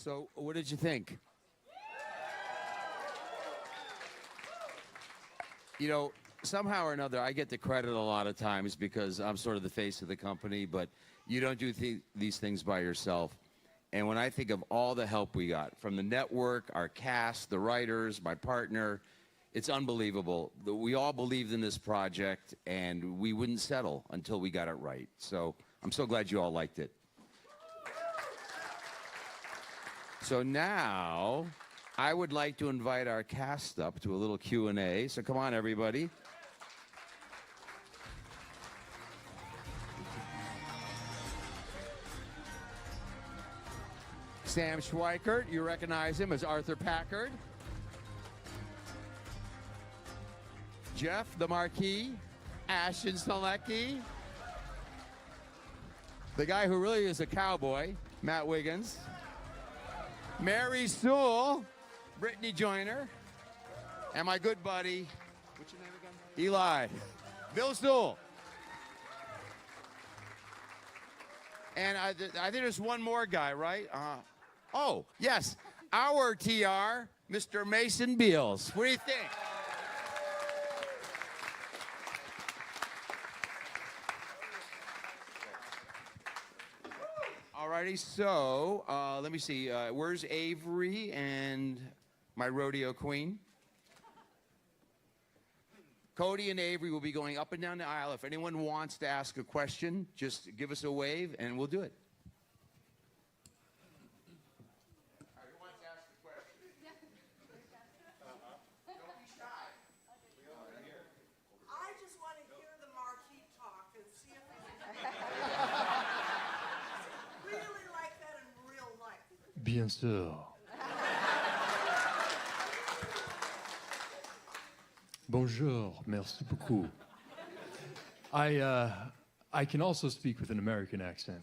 So, what did you think? You know, somehow or another, I get the credit a lot of times because I'm sort of the face of the company, but you don't do these things by yourself. And when I think of all the help we got from the network, our cast, the writers, my partner, it's unbelievable. We all believed in this project, and we wouldn't settle until we got it right. So I'm so glad you all liked it. So now, I would like to invite our cast up to a little Q&A. So come on, everybody. Sam Schweikert, you recognize him as Arthur Packard. Jeff the Marquis, Ashton Stalecki. The guy who really is a cowboy, Matt Wiggins. Mary Sewell, Brittany Joyner. And my good buddy, what's your name again? Eli. Bill Sewell. And I think there's one more guy, right? Oh, yes, our TR, Mr. Mason Beals. What do you think? Alrighty, so let me see. Where's Avery and my rodeo queen? Cody and Avery will be going up and down the aisle. If anyone wants to ask a question, just give us a wave and we'll do it. Bien sûr. Bonjour, merci beaucoup. I can also speak with an American accent.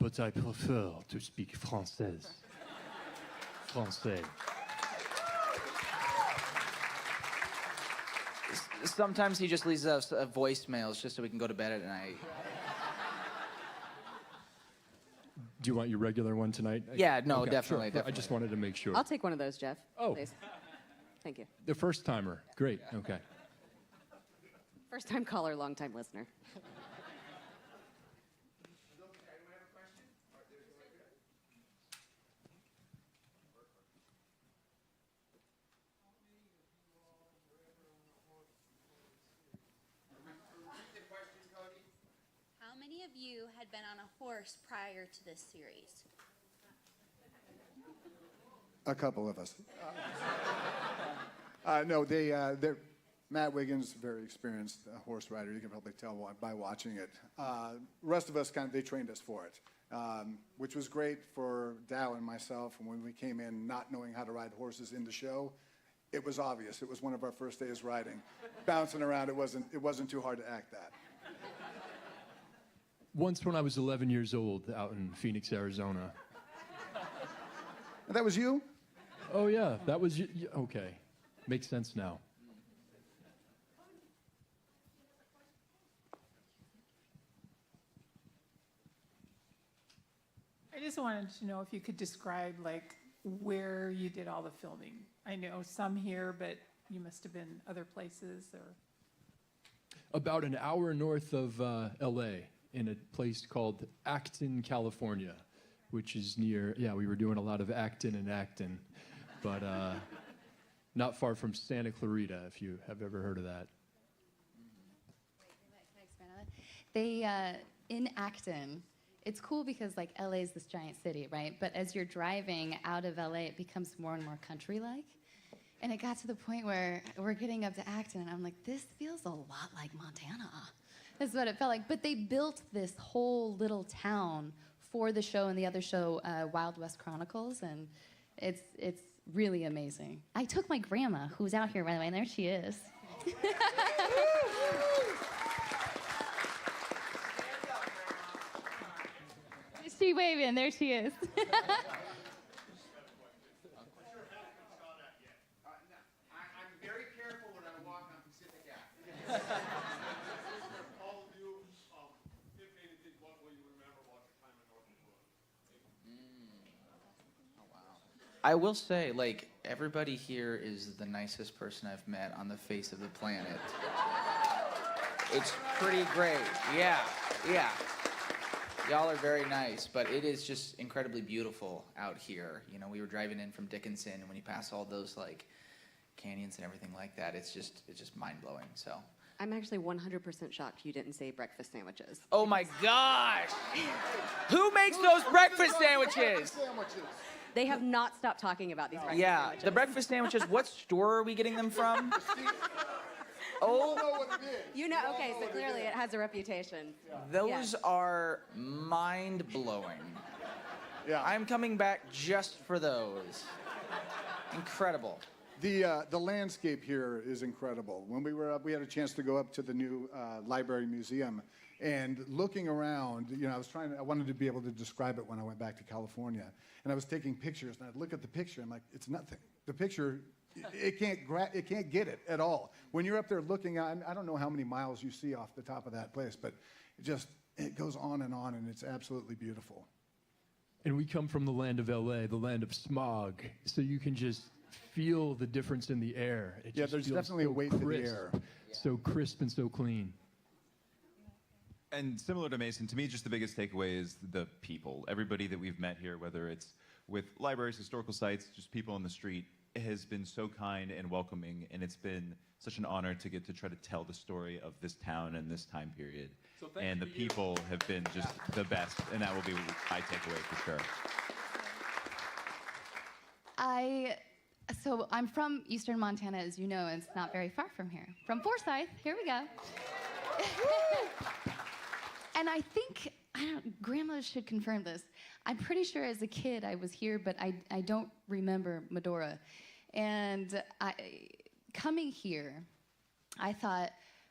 But I prefer to speak français. Français. Sometimes he just leaves us voicemails just so we can go to bed at night. Do you want your regular one tonight? Yeah, no, okay, definitely, sure. definitely. I just wanted to make sure. I'll take one of those, Jeff. Oh. Please. Thank you. The first timer. Great. Okay. First time caller, long time listener. How many of you had been on a horse prior to this series? A couple of us. No, they're Matt Wiggins, very experienced horse rider. You can probably tell by watching it. The rest of us they trained us for it, which was great for Dow and myself. And when we came in not knowing how to ride horses in the show, it was obvious. It was one of our first days riding, bouncing around. It wasn't too hard to act that. Once when I was 11 years old out in Phoenix, Arizona. And that was you? Oh, yeah, that was you. Okay. Makes sense now. I just wanted to know if you could describe, like, where you did all the filming. I know some here, but you must have been other places, or... About an hour north of L.A., in a place called Acton, California, which is near, we were doing a lot of Acton and Acton, but not far from Santa Clarita, if you have ever heard of that. Can I expand on that? They, in Acton, it's cool because like LA is this giant city, right? But as you're driving out of LA, it becomes more and more country-like. And it got to the point where we're getting up to Acton, and I'm like, this feels a lot like Montana. That's what it felt like. But they built this whole little town for the show and the other show, Wild West Chronicles, and it's really amazing. I took my grandma, who's out here, by the way, and there she is. Is she waving? There she is. I'm very careful when I walk on Pacific Ave. All of you, if anything, what will you remember about your time in North Dakota? I will say, like, everybody here is the nicest person I've met on the face of the planet. It's pretty great. Yeah. Y'all are very nice, but it is just incredibly beautiful out here. You know, we were driving in from Dickinson, and when you pass all those, like, canyons and everything like that, it's just mind-blowing, so. I'm actually 100% shocked you didn't say breakfast sandwiches. Oh my gosh! Who makes those breakfast sandwiches? They have not stopped talking about these breakfast Yeah, sandwiches. the breakfast sandwiches, what store are we getting them from? Oh, You know, okay, so clearly it has a reputation. those Yes. are mind-blowing. Yeah. I'm coming back just for those. Incredible. The landscape here is incredible. When we were up, we had a chance to go up to the new library museum, and looking around, you know, I wanted to be able to describe it when I went back to California, and I was taking pictures, and I'd look at the picture, I'm like, it's nothing. The picture, it can't get it at all. When you're up there looking, I don't know how many miles you see off the top of that place, but it goes on, and it's absolutely beautiful. And we come from the land of LA, the land of smog, so you can just feel the difference in the air. It Yeah, just there's feels definitely a so weight to the crisp, air. so crisp and so clean. And similar to Mason, to me, just the biggest takeaway is the people. Everybody that we've met here, whether it's with libraries, historical sites, just people on the street, has been so kind and welcoming, and it's been such an honor to get to try to tell the story of this town and this time period. And the people have been just the best, and that will be my takeaway for sure. So I'm from Eastern Montana, as you know, and it's not very far from here. From Forsyth, here we go. And I think, Grandma should confirm this. I'm pretty sure as a kid I was here, but I don't remember Medora. And coming here, I thought,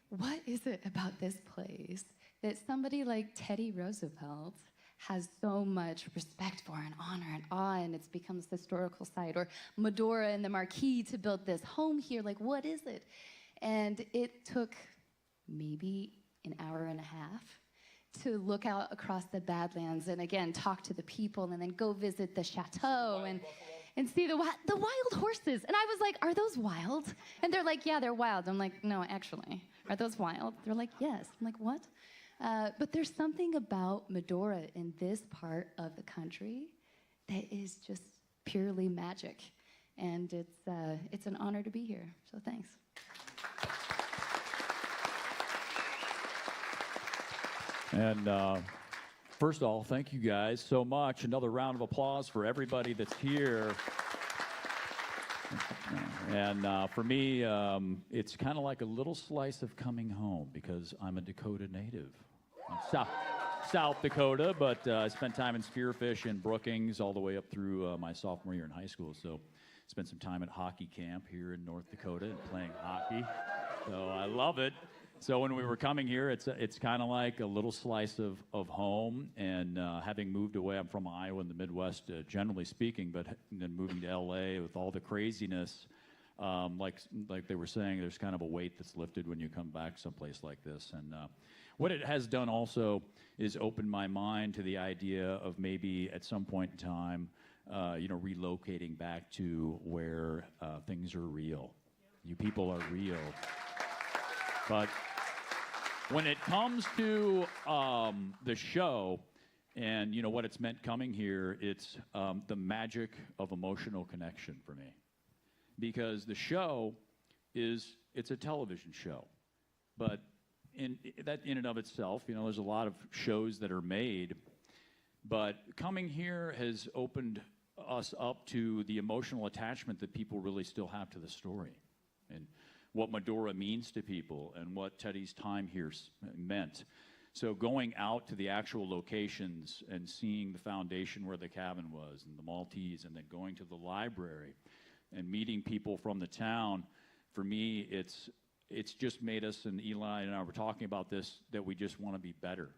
what is it about this place that somebody like Teddy Roosevelt has so much respect for and honor and awe, and it's become this historical site, or Medora and the Marquis to build this home here, like what is it? And it took maybe an hour and a half to look out across the Badlands and again talk to the people and then go visit the chateau and see the wild horses. And I was like, are those wild? And they're like, yeah, they're wild. I'm like, no, actually, are those wild? They're like, yes. I'm like, what? But there's something about Medora in this part of the country that is just purely magic. And it's an honor to be here, so thanks. And first of all, thank you guys so much. Another round of applause for everybody that's here. And for me, it's kind of like a little slice of coming home because I'm a Dakota native. South Dakota, but I spent time in Spearfish and Brookings all the way up through my sophomore year in high school. So spent some time at hockey camp here in North Dakota and playing hockey. So I love it. So when we were coming here, it's kind of like a little slice of home. And having moved away, I'm from Iowa in the Midwest, generally speaking, but then moving to LA with all the craziness, like they were saying, there's kind of a weight that's lifted when you come back someplace like this. And what it has done also is open my mind to the idea of maybe at some point in time, relocating back to where things are real. You people are real. But when it comes to the show and what it's meant coming here, it's the magic of emotional connection for me. Because the show it's a television show. But in and of itself, there's a lot of shows that are made. But coming here has opened us up to the emotional attachment that people really still have to the story. And what Medora means to people and what Teddy's time here meant. So going out to the actual locations and seeing the foundation where the cabin was and the Maltese, and then going to the library and meeting people from the town, for me, it's just made us, and Eli and I were talking about this, that we just want to be better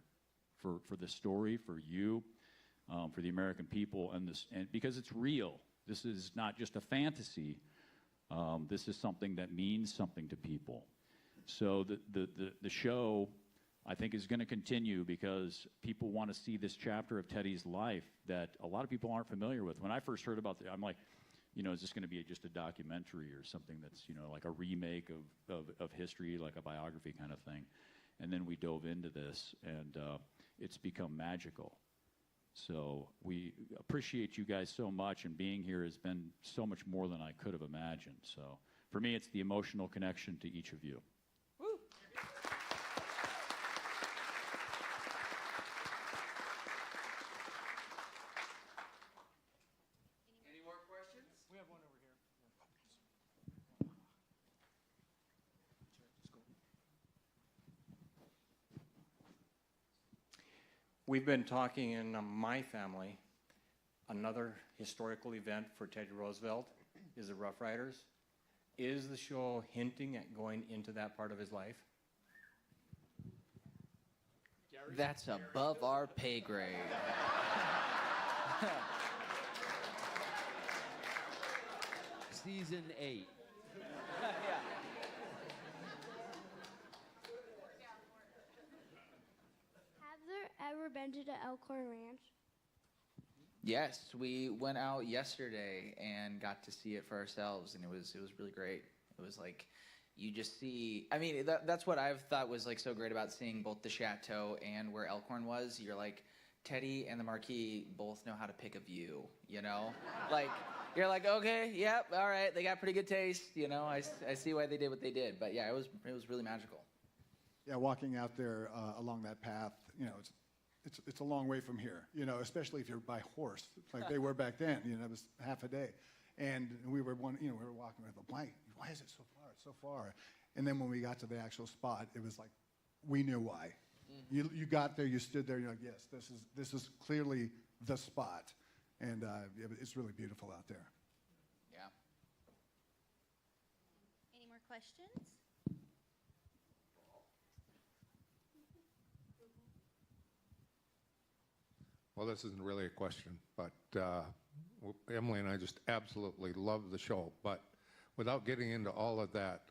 for the story, for you, for the American people, and because it's real. This is not just a fantasy. This is something that means something to people. So the show, I think, is going to continue because people want to see this chapter of Teddy's life that a lot of people aren't familiar with. When I first heard about it, I'm like, is this going to be just a documentary or something that's, like a remake of history, like a biography kind of thing? And then we dove into this, and it's become magical. So we appreciate you guys so much, and being here has been so much more than I could have imagined. So for me, it's the emotional connection to each of you. Any more questions? We have one over here. We've been talking in my family. Another historical event for Teddy Roosevelt is the Rough Riders. Is the show hinting at going into that part of his life? That's above our pay grade. Season 8. Have there ever been to the Elkhorn Ranch? Yes, we went out yesterday and got to see it for ourselves, and it was really great. It was like, you just see, I mean, that's what I've thought was like so great about seeing both the chateau and where Elkhorn was. You're like, Teddy and the Marquis both know how to pick a view, Like, you're like, okay, yep, all right, they got pretty good taste, I see why they did what they did. But yeah, it was really magical. Yeah, walking out there along that path, it's a long way from here, especially if you're by horse, like they were back then. It was half a day, and we were walking with a blank. Why is it so far? It's so far. And then when we got to the actual spot, it was like we knew why. Mm-hmm. You got there, you stood there, you're like, yes, this is clearly the spot, and it's really beautiful out there. Yeah. Any more questions? Well, this isn't really a question, but Emily and I just absolutely love the show. But without getting into all of that,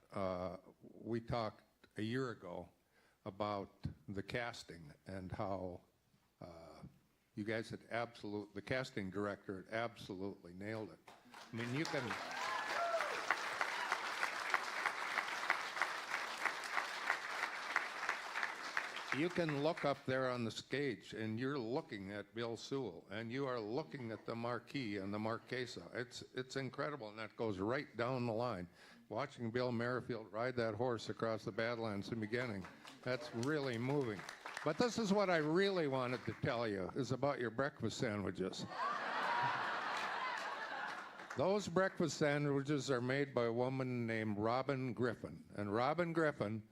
we talked a year ago about the casting and how you guys had the casting director had absolutely nailed it. I mean, you can look up there on the stage, and you're looking at Bill Sewell, and you are looking at the Marquis and the Marquesa. It's incredible, and that goes right down the line. Watching Bill Merrifield ride that horse across the Badlands in the beginning, that's really moving. But this is what I really wanted to tell you, is about your breakfast sandwiches. Those breakfast sandwiches are made by a woman named Robin Griffin, and Robin Griffin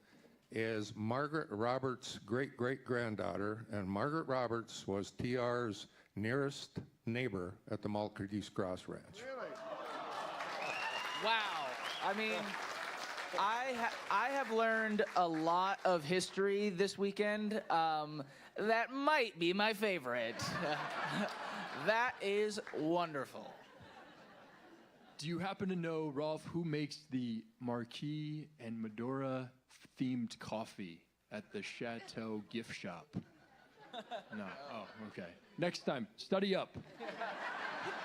is Margaret Roberts' great-great-granddaughter, and Margaret Roberts was TR's nearest neighbor at the Mulcahy's Cross Ranch. Really? Wow. I mean, I have learned a lot of history this weekend. That might be my favorite. That is wonderful. Do you happen to know, Rolf, who makes the Marquis and Medora themed coffee at the Chateau gift shop? No. Oh, okay. Next time, study up.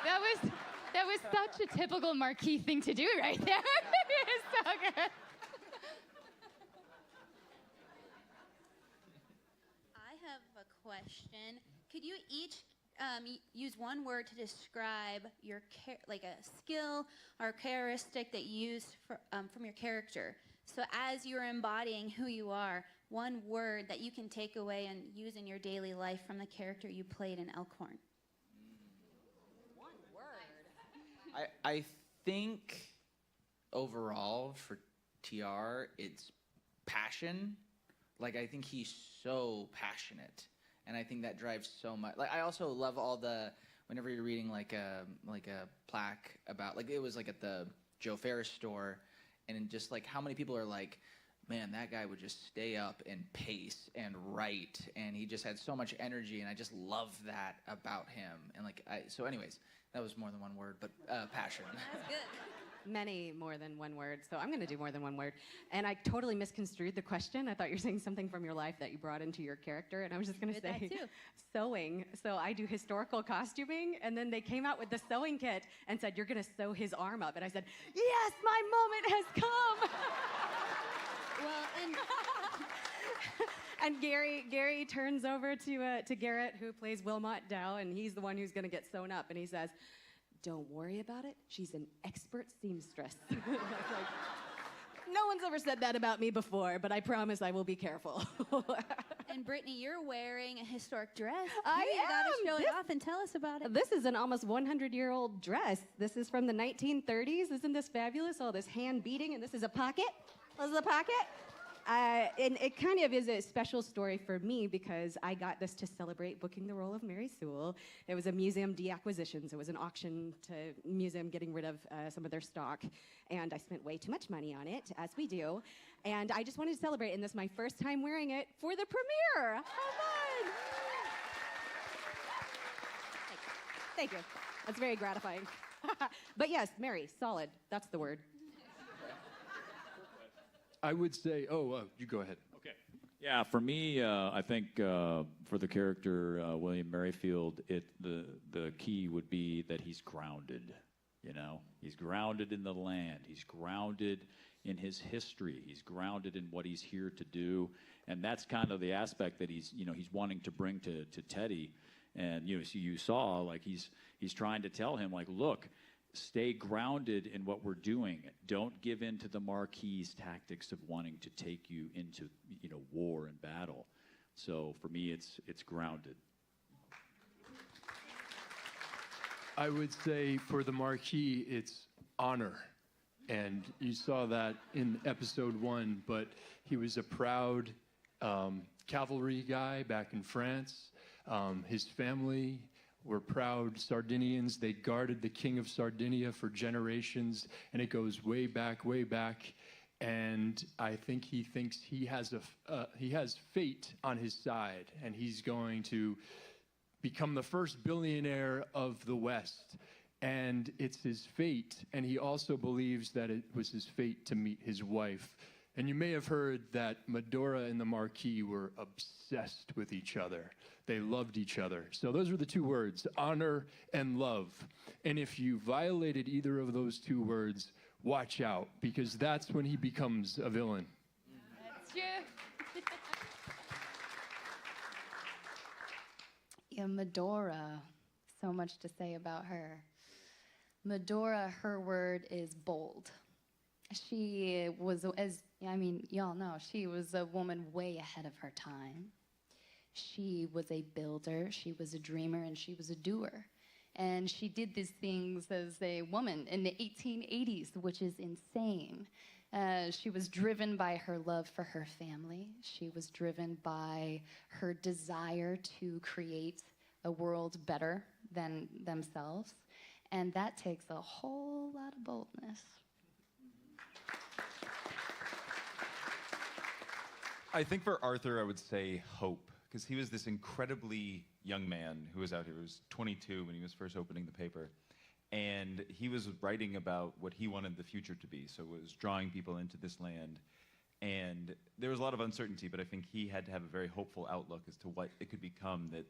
That was such a typical Marquis thing to do right there. It's so good. I have a question. Could you each use one word to describe your like a skill or characteristic that you use from your character? So as you're embodying who you are, one word that you can take away and use in your daily life from the character you played in Elkhorn. One word. I think overall for TR, it's passion. Like, I think he's so passionate, and I think that drives so much. Like, I also love all the, whenever you're reading like a plaque about, like, it was like at the Joe Ferris store, and just like how many people are like, man, that guy would just stay up and pace and write, and he just had so much energy, and I just love that about him. And like, so anyways, that was more than one word, but passion. That's good. many more than one word, so I'm going to do more than one word. And I totally misconstrued the question. I thought you were saying something from your life that you brought into your character, and I was just going to Did that say too. sewing. So I do historical costuming, and then they came out with the sewing kit and said, you're going to sew his arm up. And I said, yes, my moment has come. Well, and And Gary turns over to Garrett, who plays Wilmot Dow, and he's the one who's going to get sewn up. And he says, don't worry about it. She's an expert seamstress. I was like, no one's ever said that about me before, but I promise I will be careful. and Brittany, you're wearing a historic dress. I You gotta am. show it This- off and tell us about it. This is an almost 100-year-old dress. This is from the 1930s. Isn't this fabulous? All this hand beating, and this is a pocket. This is a pocket. And it kind of is a special story for me because I got this to celebrate booking the role of Mary Sewell. It was a museum deacquisition, so it was an auction to museum getting rid of some of their stock. And I spent way too much money on it, as we do. And I just wanted to celebrate, and this is my first time wearing it for the premiere. How fun! Thank you. That's very gratifying. But yes, Mary, solid. That's the word. I would say, you go ahead. Okay. Yeah, for me, I think for the character William Merrifield, the key would be that he's grounded. You know, he's grounded in the land. He's grounded in his history. He's grounded in what he's here to do, and that's kind of the aspect that he's wanting to bring to Teddy. And you saw like he's trying to tell him like, look, stay grounded in what we're doing. Don't give in to the Marquis's tactics of wanting to take you into war and battle. So for me, it's grounded. I would say for the Marquis, it's honor. And you saw that in episode 1, but he was a proud cavalry guy back in France. His family were proud Sardinians. They guarded the king of Sardinia for generations, and it goes way back, way back. And I think he thinks he has fate on his side, and he's going to become the first billionaire of the West. And it's his fate, and he also believes that it was his fate to meet his wife. And you may have heard that Medora and the Marquis were obsessed with each other. They loved each other. So those are the two words, honor and love. And if you violated either of those two words, watch out, because that's when he becomes a villain. That's true. Yeah, Medora, so much to say about her. Medora, her word is bold. She was, y'all know, she was a woman way ahead of her time. She was a builder, she was a dreamer, and she was a doer. And she did these things as a woman in the 1880s, which is insane. She was driven by her love for her family. She was driven by her desire to create a world better than themselves. And that takes a whole lot of boldness. I think for Arthur, I would say hope, because he was this incredibly young man who was out here. He was 22 when he was first opening the paper. And he was writing about what he wanted the future to be. So it was drawing people into this land. And there was a lot of uncertainty, but I think he had to have a very hopeful outlook as to what it could become, that,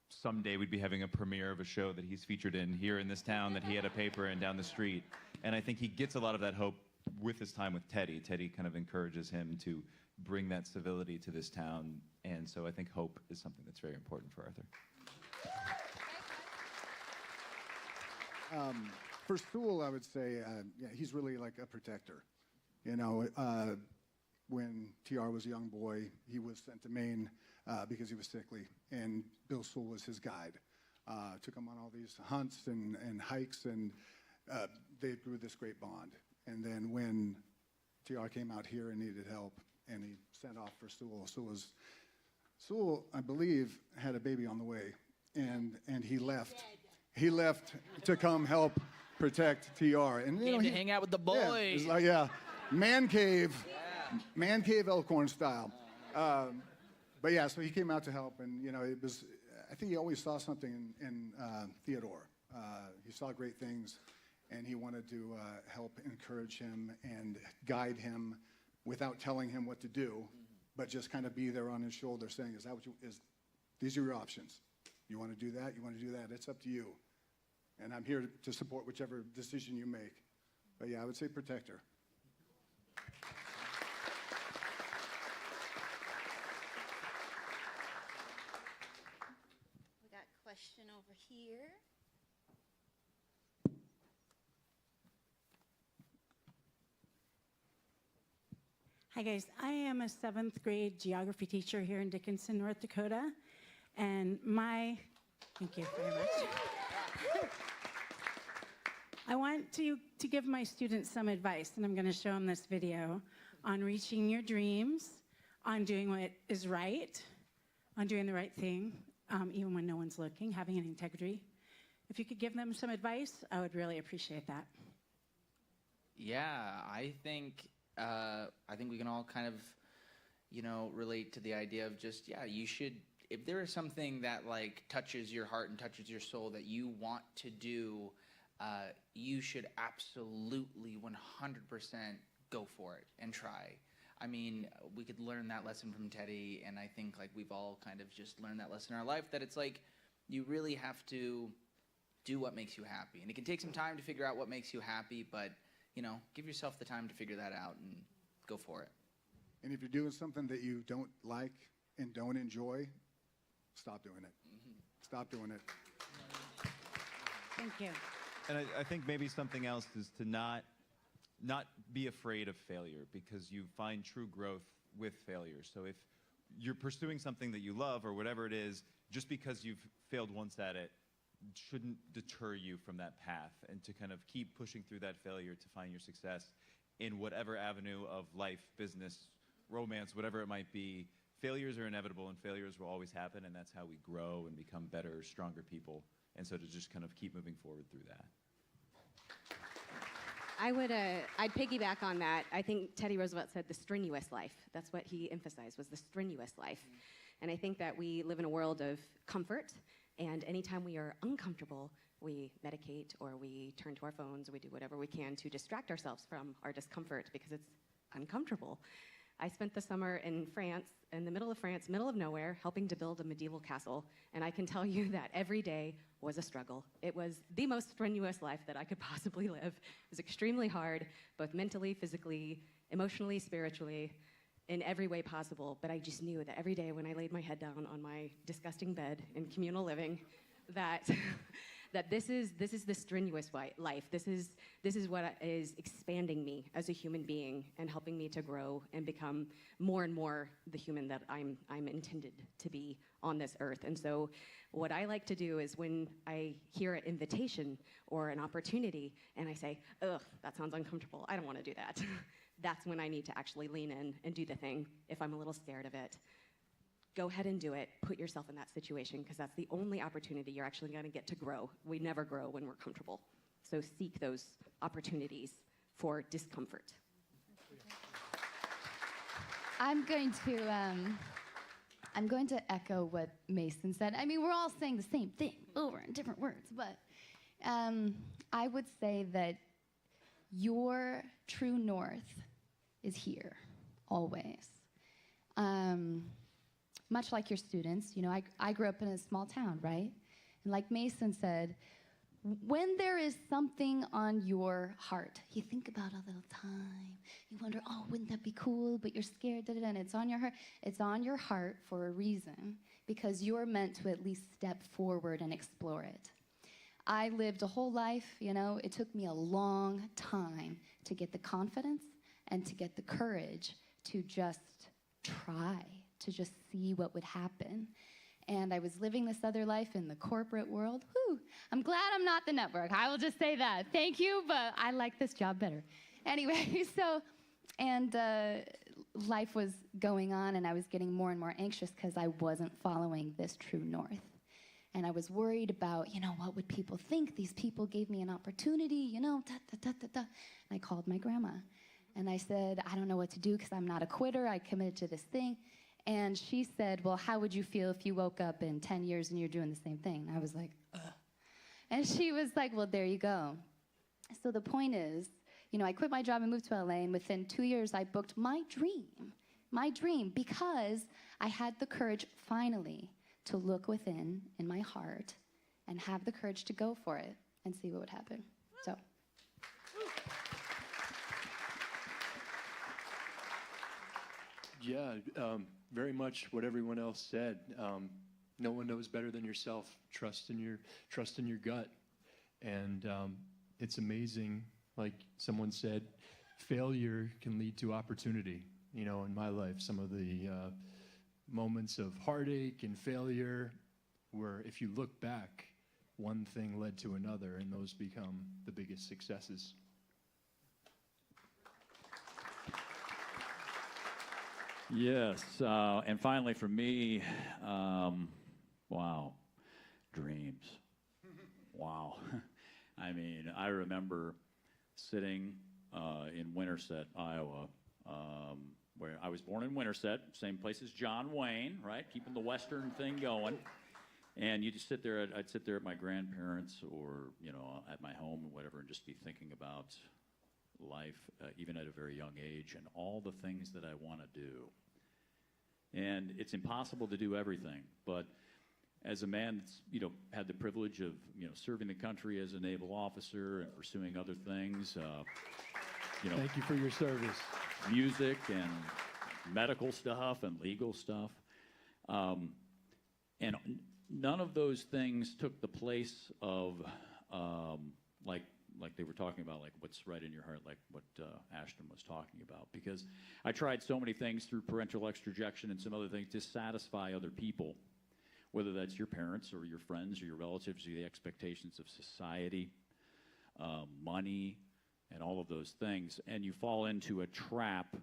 someday we'd be having a premiere of a show that he's featured in here in this town that he had a paper in down the street. And I think he gets a lot of that hope with his time with Teddy. Teddy kind of encourages him to bring that civility to this town. And so I think hope is something that's very important for Arthur. For Sewell, I would say, he's really like a protector. When TR was a young boy, he was sent to Maine because he was sickly, and Bill Sewell was his guide. Took him on all these hunts and hikes, and they grew this great bond. And then when TR came out here and needed help, and he sent off for Sewell, Sewell, I believe, had a baby on the way, and he left. He left to come help protect TR. And Came to hang out with the boys. Man cave Elkhorn style. But yeah, so he came out to help, and it was. I think he always saw something in Theodore. He saw great things, and he wanted to help encourage him and guide him without telling him what to do, but just kind of be there on his shoulder saying, is that what these are your options. You want to do that? You want to do that? It's up to you. And I'm here to support whichever decision you make. But yeah, I would say protect her. We got a question over here. Hi guys, I am a 7th grade geography teacher here in Dickinson, North Dakota, and thank you very much. I want to give my students some advice, and I'm going to show them this video on reaching your dreams, on doing what is right, on doing the right thing, even when no one's looking, having an integrity. If you could give them some advice, I would really appreciate that. Yeah, I think we can all kind of, relate to the idea of just, you should, if there is something that like touches your heart and touches your soul that you want to do, you should absolutely 100% go for it and try. I mean, we could learn that lesson from Teddy, and I think like we've all kind of just learned that lesson in our life, that it's like you really have to do what makes you happy. And it can take some time to figure out what makes you happy, but give yourself the time to figure that out and go for it. And if you're doing something that you don't like and don't enjoy, stop doing it. Stop doing it. Thank you. And I think maybe something else is to not be afraid of failure, because you find true growth with failure. So if you're pursuing something that you love or whatever it is, just because you've failed once at it shouldn't deter you from that path, and to kind of keep pushing through that failure to find your success in whatever avenue of life, business, romance, whatever it might be. Failures are inevitable, and failures will always happen, and that's how we grow and become better, stronger people. And so to just kind of keep moving forward through that. I'd piggyback on that. I think Teddy Roosevelt said the strenuous life. That's what he emphasized, was the strenuous life. And I think that we live in a world of comfort, and anytime we are uncomfortable, we medicate or we turn to our phones or we do whatever we can to distract ourselves from our discomfort because it's uncomfortable. I spent the summer in France, in the middle of France, middle of nowhere, helping to build a medieval castle, and I can tell you that every day was a struggle. It was the most strenuous life that I could possibly live. It was extremely hard, both mentally, physically, emotionally, spiritually, in every way possible, but I just knew that every day when I laid my head down on my disgusting bed in communal living, that that this is the strenuous life. This is what is expanding me as a human being and helping me to grow and become more and more the human that I'm intended to be on this earth. And so what I like to do is when I hear an invitation or an opportunity and I say, ugh, that sounds uncomfortable, I don't want to do that. That's when I need to actually lean in and do the thing if I'm a little scared of it. Go ahead and do it. Put yourself in that situation, because that's the only opportunity you're actually going to get to grow. We never grow when we're comfortable. So seek those opportunities for discomfort. I'm going to echo what Mason said. I mean, we're all saying the same thing over in different words, but I would say that your true north is here, always. Much like your students, I grew up in a small town, right? And like Mason said, when there is something on your heart, you think about a little time, you wonder, oh, wouldn't that be cool? But you're scared, and it's on your heart. It's on your heart for a reason, because you're meant to at least step forward and explore it. I lived a whole life, it took me a long time to get the confidence and to get the courage to just try, to just see what would happen. And I was living this other life in the corporate world. Whew, I'm glad I'm not the network. I will just say that. Thank you, but I like this job better. Anyway, life was going on, and I was getting more and more anxious because I wasn't following this true north. And I was worried about, what would people think? These people gave me an opportunity, And I called my grandma. And I said, I don't know what to do because I'm not a quitter. I committed to this thing. And she said, well, how would you feel if you woke up in 10 years and you're doing the same thing? And I was like, ugh. And she was like, well, there you go. So the point is, I quit my job and moved to LA, and within 2 years, I booked my dream, because I had the courage finally to look within in my heart and have the courage to go for it and see what would happen. So. Yeah, very much what everyone else said. No one knows better than yourself. Trust in your gut, and it's amazing. Like someone said, failure can lead to opportunity. In my life, some of the moments of heartache and failure, where if you look back, one thing led to another, and those become the biggest successes. Yes, and finally for me, wow, dreams. Wow. I mean, I remember sitting in Winterset, Iowa, where I was born in Winterset, same place as John Wayne, right? Keeping the Western thing going. And you just sit there, I'd sit there at my grandparents or, at my home or whatever, and just be thinking about life, even at a very young age, and all the things that I want to do. And it's impossible to do everything, but as a man that's, had the privilege of, serving the country as a naval officer and pursuing other things, Thank you for your service. Music and medical stuff and legal stuff. And none of those things took the place of, like they were talking about, like what's right in your heart, like what Ashton was talking about. Because I tried so many things through parental extrajection and some other things to satisfy other people, whether that's your parents or your friends or your relatives or the expectations of society, money, and all of those things. And you fall into a trap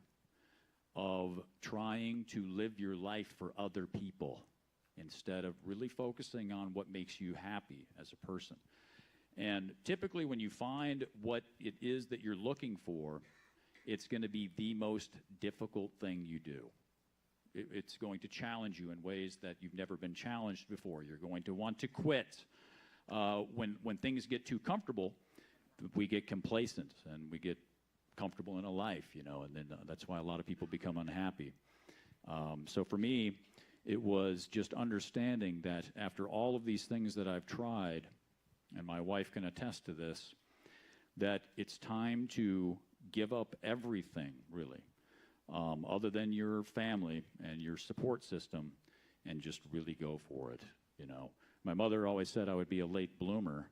of trying to live your life for other people instead of really focusing on what makes you happy as a person. And typically when you find what it is that you're looking for, it's going to be the most difficult thing you do. It's going to challenge you in ways that you've never been challenged before. You're going to want to quit. When things get too comfortable, we get complacent and we get comfortable in a life, and then that's why a lot of people become unhappy. So for me, it was just understanding that after all of these things that I've tried, and my wife can attest to this, that it's time to give up everything, really, other than your family and your support system, and just really go for it, My mother always said I would be a late bloomer,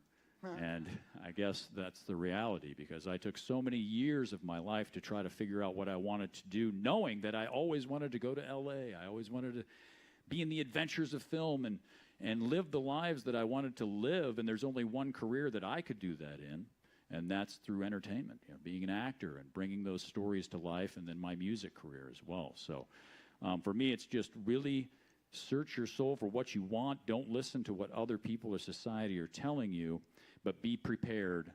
and I guess that's the reality, because I took so many years of my life to try to figure out what I wanted to do, knowing that I always wanted to go to LA. I always wanted to be in the adventures of film and live the lives that I wanted to live, and there's only one career that I could do that in, and that's through entertainment, being an actor and bringing those stories to life, and then my music career as well. So for me, it's just really search your soul for what you want. Don't listen to what other people or society are telling you, but be prepared,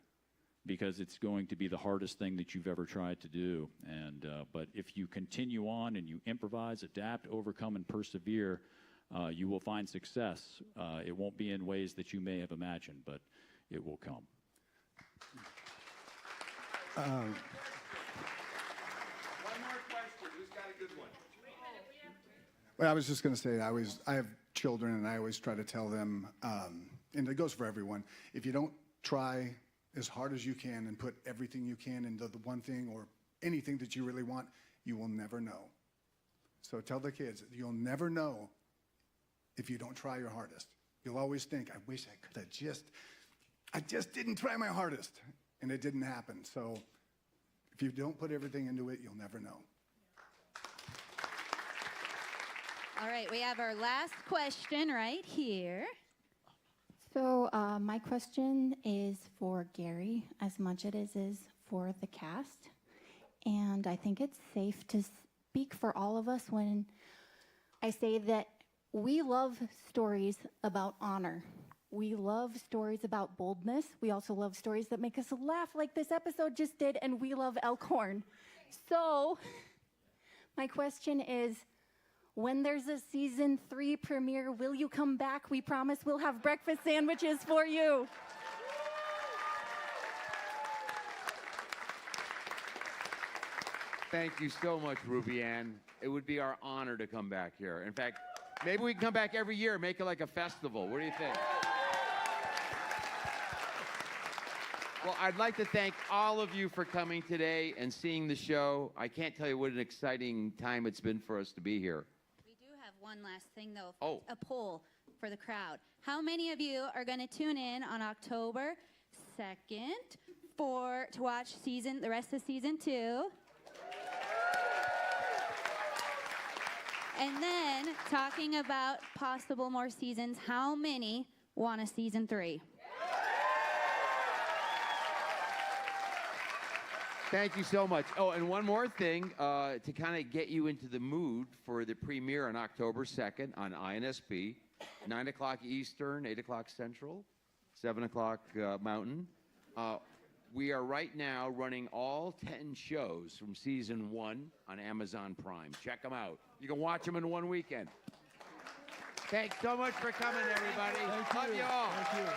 because it's going to be the hardest thing that you've ever tried to do. And but if you continue on and you improvise, adapt, overcome, and persevere, you will find success. It won't be in ways that you may have imagined, but it will come. One more question. Who's got a good one? Well, I was just going to say, I have children, and I always try to tell them, and it goes for everyone, if you don't try as hard as you can and put everything you can into the one thing or anything that you really want, you will never know. So tell the kids, you'll never know if you don't try your hardest. You'll always think, I wish I could have I just didn't try my hardest, and it didn't happen. So if you don't put everything into it, you'll never know. All right, we have our last question right here. So my question is for Gary, as much as it is for the cast. And I think it's safe to speak for all of us when I say that we love stories about honor. We love stories about boldness. We also love stories that make us laugh like this episode just did, and we love Elkhorn. So my question is, when there's a season 3 premiere, will you come back? We promise we'll have breakfast sandwiches for you. Thank you so much, Ruby Ann. It would be our honor to come back here. In fact, maybe we can come back every year, make it like a festival. What do you think? Well, I'd like to thank all of you for coming today and seeing the show. I can't tell you what an exciting time it's been for us to be here. We do have one last thing, though. Oh. A poll for the crowd. How many of you are going to tune in on October 2nd to watch the rest of season 2? And then, talking about possible more seasons, how many want a season 3? Thank you so much. Oh, and one more thing to kind of get you into the mood for the premiere on October 2nd on INSP, 9 o'clock Eastern, 8 o'clock Central, 7 o'clock Mountain. We are right now running all 10 shows from season 1 on Amazon Prime. Check them out. You can watch them in one weekend. Thanks so much for coming, everybody. Love you all. Thank you.